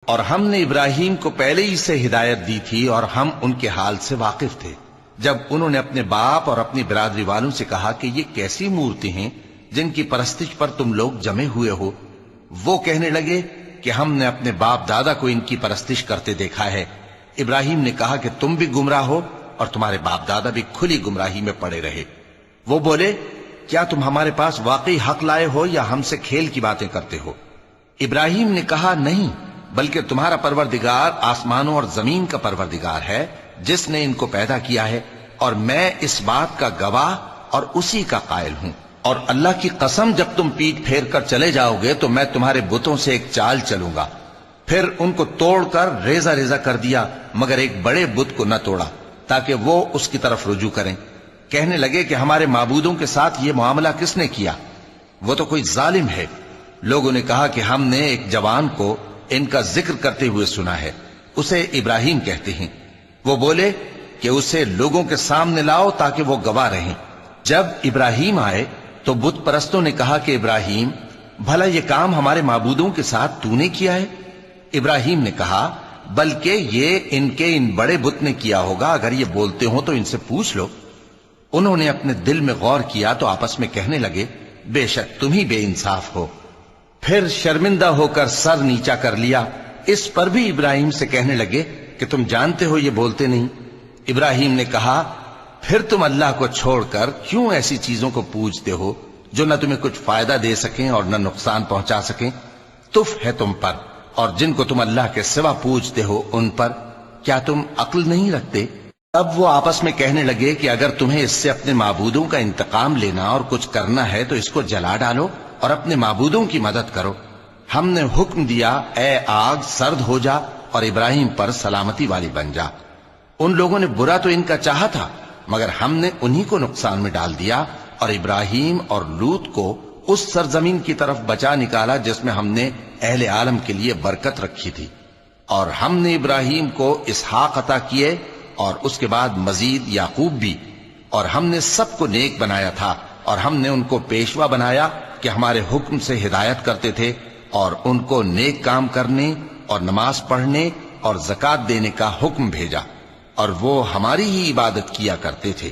اور ہم نے ابراہیم کو پہلے ہی سے ہدایت دی تھی اور ہم ان کے حال سے واقف تھے۔ جب انہوں نے اپنے باپ اور اپنی برادری والوں سے کہا کہ یہ کیسی مورتی ہیں جن کی پرستش پر تم لوگ جمے ہوئے ہو، وہ کہنے لگے کہ ہم نے اپنے باپ دادا کو ان کی پرستش کرتے دیکھا ہے۔ ابراہیم نے کہا کہ تم بھی گمراہ ہو اور تمہارے باپ دادا بھی کھلی گمراہی میں پڑے رہے۔ وہ بولے، کیا تم ہمارے پاس واقعی حق لائے ہو یا ہم سے کھیل کی باتیں کرتے ہو؟ ابراہیم نے کہا، نہیں، بلکہ تمہارا پروردگار آسمانوں اور زمین کا پروردگار ہے جس نے ان کو پیدا کیا ہے، اور میں اس بات کا گواہ اور اسی کا قائل ہوں۔ اور اللہ کی قسم، جب تم پیٹ پھیر کر چلے جاؤ گے تو میں تمہارے بتوں سے ایک چال چلوں گا۔ پھر ان کو توڑ کر ریزہ ریزہ کر دیا، مگر ایک بڑے بت کو نہ توڑا تاکہ وہ اس کی طرف رجوع کریں۔ کہنے لگے کہ ہمارے معبودوں کے ساتھ یہ معاملہ کس نے کیا؟ وہ تو کوئی ظالم ہے۔ لوگوں نے کہا کہ ہم نے ایک جوان کو ان کا ذکر کرتے ہوئے سنا ہے، اسے ابراہیم کہتے ہیں۔ وہ بولے کہ اسے لوگوں کے سامنے لاؤ تاکہ وہ گواہ رہیں۔ جب ابراہیم آئے تو بت پرستوں نے کہا کہ ابراہیم، بھلا یہ کام ہمارے معبودوں کے ساتھ تو نے کیا ہے؟ ابراہیم نے کہا، بلکہ یہ ان بڑے بت نے کیا ہوگا، اگر یہ بولتے ہوں تو ان سے پوچھ لو۔ انہوں نے اپنے دل میں غور کیا تو آپس میں کہنے لگے، بے شک تم ہی بے انصاف ہو۔ پھر شرمندہ ہو کر سر نیچا کر لیا۔ اس پر بھی ابراہیم سے کہنے لگے کہ تم جانتے ہو یہ بولتے نہیں۔ ابراہیم نے کہا، پھر تم اللہ کو چھوڑ کر کیوں ایسی چیزوں کو پوجتے ہو جو نہ تمہیں کچھ فائدہ دے سکیں اور نہ نقصان پہنچا سکیں؟ تف ہے تم پر اور جن کو تم اللہ کے سوا پوجتے ہو ان پر، کیا تم عقل نہیں رکھتے؟ تب وہ آپس میں کہنے لگے کہ اگر تمہیں اس سے اپنے معبودوں کا انتقام لینا اور کچھ کرنا ہے تو اس کو جلا ڈالو اور اپنے معبودوں کی مدد کرو۔ ہم نے حکم دیا، اے آگ سرد ہو جا اور ابراہیم پر سلامتی والی بن جا۔ ان لوگوں نے برا تو ان کا چاہا تھا، مگر ہم نے انہی کو نقصان میں ڈال دیا اور ابراہیم اور لوط کو اس سرزمین کی طرف بچا نکالا جس میں ہم نے اہل عالم کے لیے برکت رکھی تھی۔ اور ہم نے ابراہیم کو اسحاق عطا کیے اور اس کے بعد مزید یعقوب بھی، اور ہم نے سب کو نیک بنایا تھا، اور ہم نے ان کو پیشوا بنایا کہ ہمارے حکم سے ہدایت کرتے تھے، اور ان کو نیک کام کرنے اور نماز پڑھنے اور زکوٰۃ دینے کا حکم بھیجا، اور وہ ہماری ہی عبادت کیا کرتے تھے۔